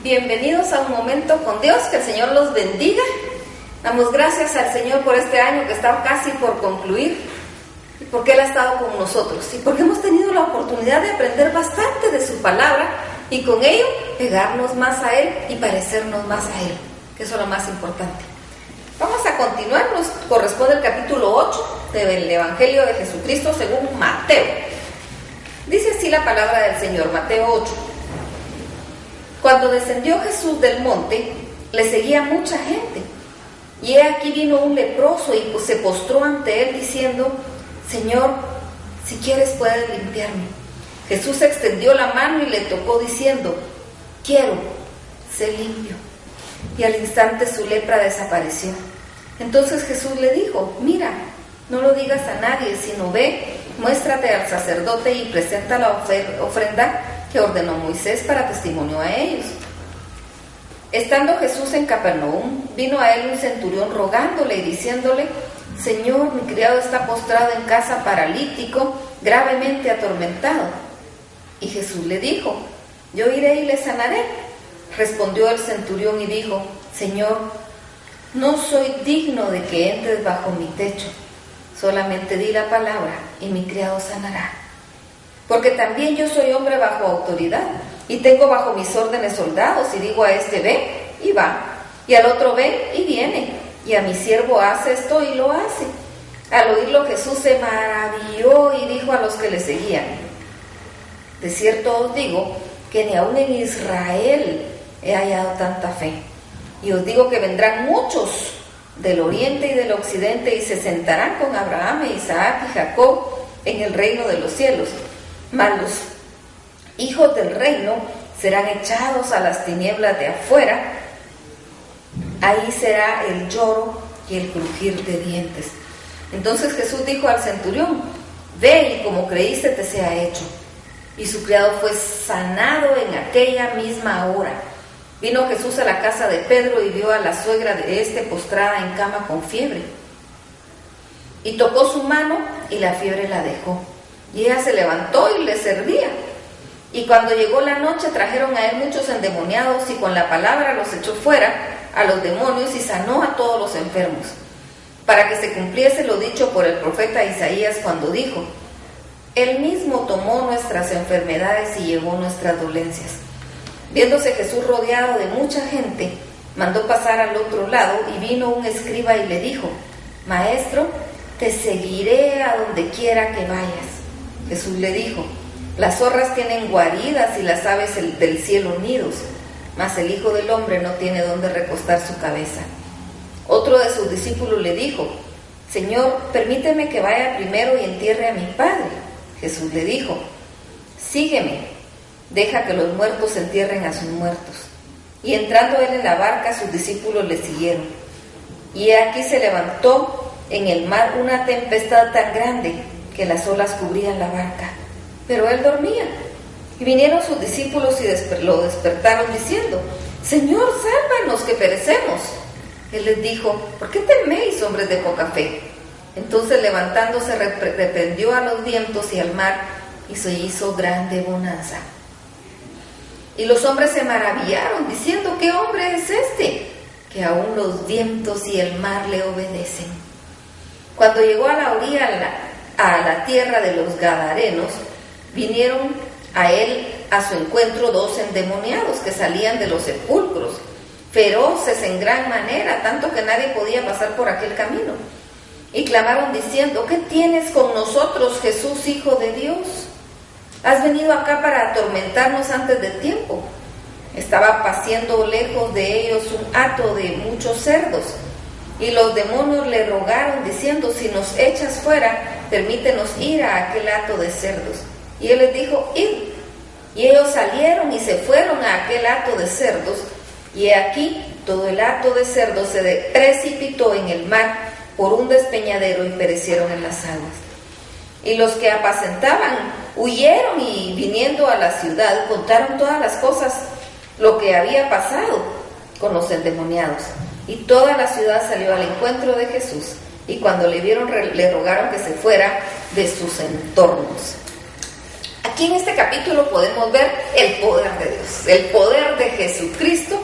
Bienvenidos a un momento con Dios, que el Señor los bendiga. Damos gracias al Señor por este año que está casi por concluir, y porque Él ha estado con nosotros, y porque hemos tenido la oportunidad de aprender bastante de su palabra, y con ello pegarnos más a Él y parecernos más a Él, que eso es lo más importante. Vamos a continuar, nos corresponde el capítulo 8 del Evangelio de Jesucristo según Mateo. Dice así la palabra del Señor, Mateo 8. Cuando descendió Jesús del monte, le seguía mucha gente. Y he aquí vino un leproso y se postró ante él diciendo: Señor, si quieres puedes limpiarme. Jesús extendió la mano y le tocó diciendo: quiero, sé limpio. Y al instante su lepra desapareció. Entonces Jesús le dijo: mira, no lo digas a nadie, sino ve, muéstrate al sacerdote y presenta la ofrenda que ordenó Moisés para testimonio a ellos. Estando Jesús en Capernaum, vino a él un centurión rogándole y diciéndole: Señor, mi criado está postrado en casa paralítico, gravemente atormentado. Y Jesús le dijo: yo iré y le sanaré. Respondió el centurión y dijo: Señor, no soy digno de que entres bajo mi techo, solamente di la palabra y mi criado sanará. Porque también yo soy hombre bajo autoridad, y tengo bajo mis órdenes soldados, y digo a este: ve, y va, y al otro: ve, y viene, y a mi siervo: hace esto, y lo hace. Al oírlo Jesús se maravilló y dijo a los que le seguían: de cierto os digo que ni aun en Israel he hallado tanta fe. Y os digo que vendrán muchos del oriente y del occidente y se sentarán con Abraham, Isaac y Jacob en el reino de los cielos. Mas los hijos del reino serán echados a las tinieblas de afuera. Ahí será el lloro y el crujir de dientes. Entonces Jesús dijo al centurión: ve, y como creíste te sea hecho. Y su criado fue sanado en aquella misma hora. Vino Jesús a la casa de Pedro y vio a la suegra de éste postrada en cama con fiebre. Y tocó su mano y la fiebre la dejó. Y ella se levantó y le servía. Y cuando llegó la noche trajeron a él muchos endemoniados, y con la palabra los echó fuera a los demonios y sanó a todos los enfermos, para que se cumpliese lo dicho por el profeta Isaías cuando dijo: Él mismo tomó nuestras enfermedades y llevó nuestras dolencias. Viéndose Jesús rodeado de mucha gente, mandó pasar al otro lado, y vino un escriba y le dijo: Maestro, te seguiré a donde quiera que vayas. Jesús le dijo: las zorras tienen guaridas y las aves del cielo nidos, mas el Hijo del Hombre no tiene donde recostar su cabeza. Otro de sus discípulos le dijo: Señor, permíteme que vaya primero y entierre a mi padre. Jesús le dijo: sígueme, deja que los muertos entierren a sus muertos. Y entrando él en la barca, sus discípulos le siguieron. Y aquí se levantó en el mar una tempestad tan grande que las olas cubrían la barca, pero él dormía. Y vinieron sus discípulos y lo despertaron diciendo: Señor, sálvanos, que perecemos. Él les dijo: ¿por qué teméis, hombres de poca fe? Entonces levantándose reprendió a los vientos y al mar, y se hizo grande bonanza. Y los hombres se maravillaron, diciendo: ¿qué hombre es este, que aún los vientos y el mar le obedecen? Cuando llegó a la orilla, a la tierra de los Gadarenos, vinieron a él a su encuentro 2 endemoniados que salían de los sepulcros, feroces en gran manera, tanto que nadie podía pasar por aquel camino. Y clamaron diciendo: ¿qué tienes con nosotros, Jesús, Hijo de Dios? ¿Has venido acá para atormentarnos antes de tiempo? Estaba paciendo lejos de ellos un hato de muchos cerdos, y los demonios le rogaron diciendo: si nos echas fuera, permítenos ir a aquel hato de cerdos. Y él les dijo: id. Y ellos salieron y se fueron a aquel hato de cerdos, y he aquí todo el hato de cerdos se precipitó en el mar por un despeñadero y perecieron en las aguas. Y los que apacentaban huyeron, y viniendo a la ciudad contaron todas las cosas, lo que había pasado con los endemoniados. Y toda la ciudad salió al encuentro de Jesús, y cuando le vieron le rogaron que se fuera de sus entornos. Aquí Aquí en este capítulo podemos ver el poder de Dios, el poder de Jesucristo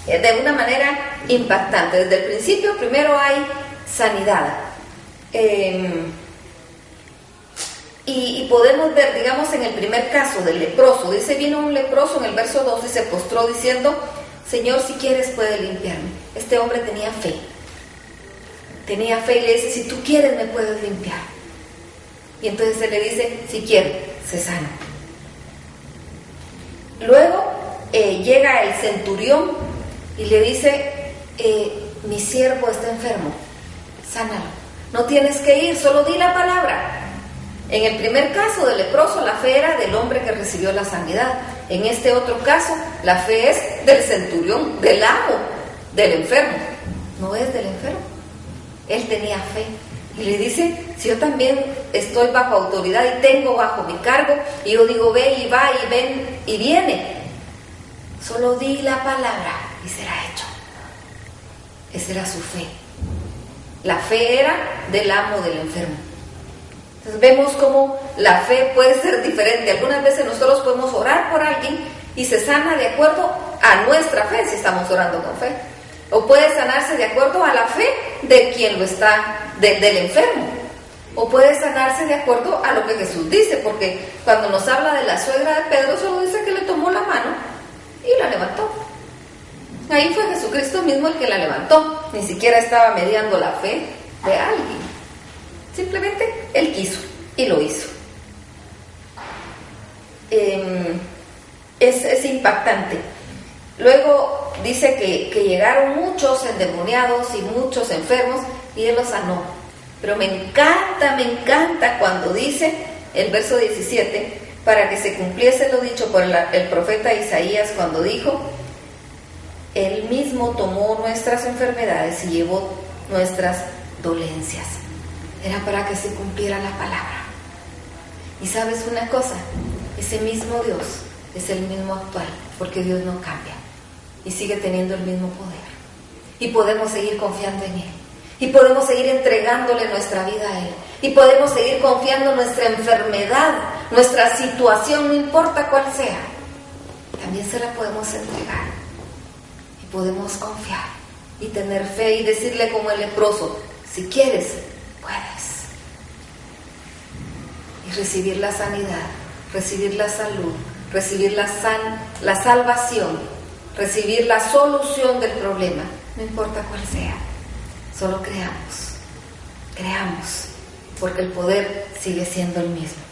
de una manera impactante. Desde el principio, primero hay sanidad. Y podemos ver, digamos, en el primer caso del leproso, dice, vino un leproso en el verso 2 y se postró diciendo, Señor, si quieres puedes limpiarme. Este hombre tenía fe y le dice, si tú quieres me puedes limpiar. Y entonces él le dice, si quiero, se sana. Luego llega el centurión y le dice, mi siervo está enfermo, sánalo. No tienes que ir, solo di la palabra. En el primer caso del leproso, la fe era del hombre que recibió la sanidad. En este otro caso, la fe es del centurión, del amo, del enfermo. No es del enfermo. Él tenía fe. Y le dice, si yo también estoy bajo autoridad y tengo bajo mi cargo, y yo digo, ve y va y ven y viene, solo di la palabra y será hecho. Esa era su fe. La fe era del amo del enfermo. Entonces vemos cómo la fe puede ser diferente. Algunas veces nosotros podemos orar por alguien y se sana de acuerdo a nuestra fe, si estamos orando con fe. O puede sanarse de acuerdo a la fe de quien lo está, del enfermo. O puede sanarse de acuerdo a lo que Jesús dice, porque cuando nos habla de la suegra de Pedro, solo dice que le tomó la mano y la levantó. Ahí fue Jesucristo mismo el que la levantó. Ni siquiera estaba mediando la fe de alguien. Simplemente Él quiso y lo hizo. Es impactante. Luego dice que llegaron muchos endemoniados y muchos enfermos y Él los sanó. Pero me encanta cuando dice el verso 17, para que se cumpliese lo dicho por el profeta Isaías cuando dijo, Él mismo tomó nuestras enfermedades y llevó nuestras dolencias. Era para que se cumpliera la palabra. Y sabes una cosa, ese mismo Dios es el mismo actual, porque Dios no cambia y sigue teniendo el mismo poder. Y podemos seguir confiando en Él. Y podemos seguir entregándole nuestra vida a Él. Y podemos seguir confiando en nuestra enfermedad, nuestra situación, no importa cuál sea. También se la podemos entregar. Y podemos confiar y tener fe y decirle como el leproso, si quieres, puedes. Y recibir la sanidad, recibir la salud, recibir la salvación, recibir la solución del problema, no importa cuál sea. Solo creamos, porque el poder sigue siendo el mismo.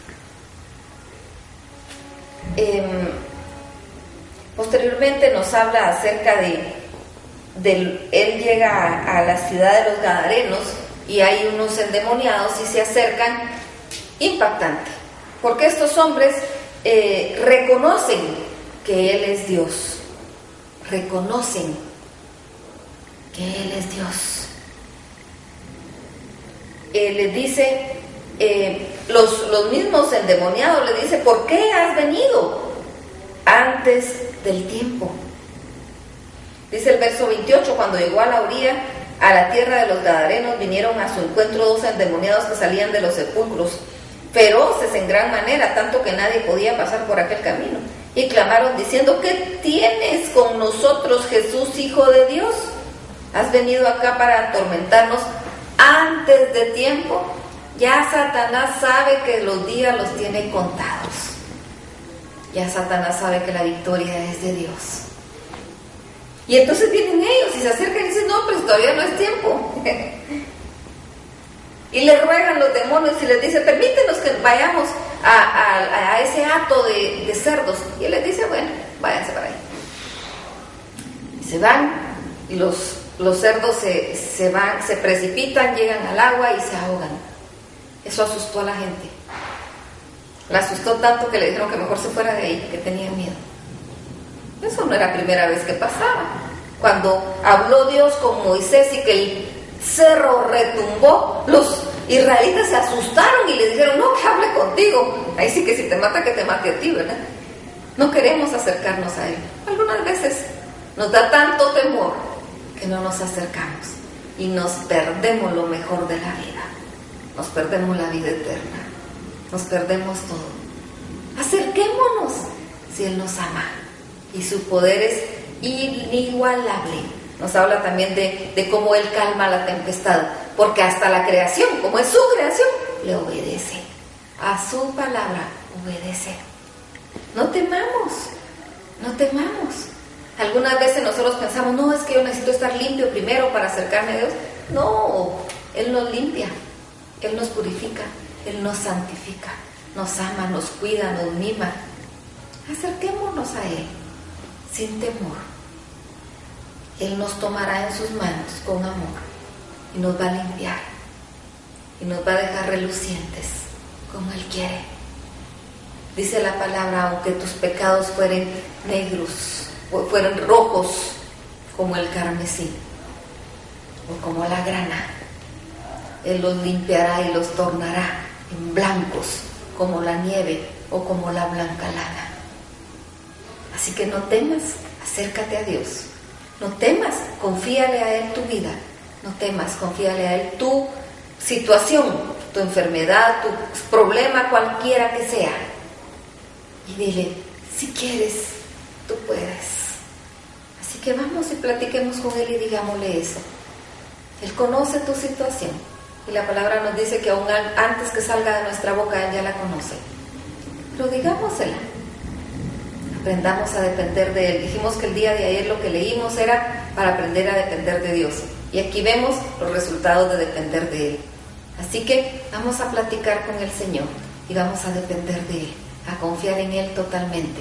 Posteriormente nos habla acerca él llega a la ciudad de los Gadarenos y hay unos endemoniados y se acercan. Impactante, porque estos hombres reconocen que Él es Dios, reconocen que Él es Dios. Les dice, los mismos endemoniados le dicen, ¿por qué has venido antes del tiempo? Dice el verso 28, cuando llegó a la orilla, a la tierra de los Gadarenos, vinieron a su encuentro 2 endemoniados que salían de los sepulcros, feroces en gran manera, tanto que nadie podía pasar por aquel camino. Y clamaron diciendo, ¿qué tienes con nosotros, Jesús, Hijo de Dios? ¿Has venido acá para atormentarnos antes de tiempo? Ya Satanás sabe que los días los tiene contados. Ya Satanás sabe que la victoria es de Dios. Y entonces vienen ellos y se acercan y dicen, no, pues todavía no es tiempo. Y le ruegan los demonios y les dice, permítenos que vayamos a ese hato de cerdos. Y él les dice, bueno, váyanse para ahí. Y se van y los cerdos se van, se precipitan, llegan al agua y se ahogan. Eso asustó a la gente. La asustó tanto que le dijeron que mejor se fuera de ahí, que tenían miedo. Eso no era la primera vez que pasaba. Cuando habló Dios con Moisés y que el cerro retumbó, los israelitas se asustaron y le dijeron, no, que hable contigo. Ahí sí que si te mata, que te mate a ti, ¿verdad? No queremos acercarnos a Él. Algunas veces nos da tanto temor que no nos acercamos y nos perdemos lo mejor de la vida. Nos perdemos la vida eterna. Nos perdemos todo. Acerquémonos si Él nos ama. Y su poder es inigualable. Nos habla también de cómo Él calma la tempestad, porque hasta la creación, como es su creación, le obedece. A su palabra obedece. No temamos, no temamos. Algunas veces nosotros pensamos, no, es que yo necesito estar limpio primero para acercarme a Dios. No, Él nos limpia, Él nos purifica, Él nos santifica, nos ama, nos cuida, nos mima. Acerquémonos a Él sin temor. Él nos tomará en sus manos con amor y nos va a limpiar y nos va a dejar relucientes como Él quiere. Dice la palabra, aunque tus pecados fueren negros, fueran rojos como el carmesí o como la grana, Él los limpiará y los tornará en blancos como la nieve o como la blanca lana. Así que no temas, acércate a Dios. No temas, confíale a Él tu vida. No temas, confíale a Él tu situación, tu enfermedad, tu problema, cualquiera que sea. Y dile, si quieres, tú puedes. Así que vamos y platiquemos con Él y digámosle eso. Él conoce tu situación. Y la palabra nos dice que aún antes que salga de nuestra boca, Él ya la conoce. Pero digámosela. Aprendamos a depender de Él. Dijimos que el día de ayer lo que leímos era para aprender a depender de Dios. Y aquí vemos los resultados de depender de Él. Así que vamos a platicar con el Señor y vamos a depender de Él, a confiar en Él totalmente.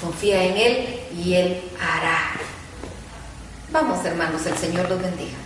Confía en Él y Él hará. Vamos, hermanos, el Señor los bendiga.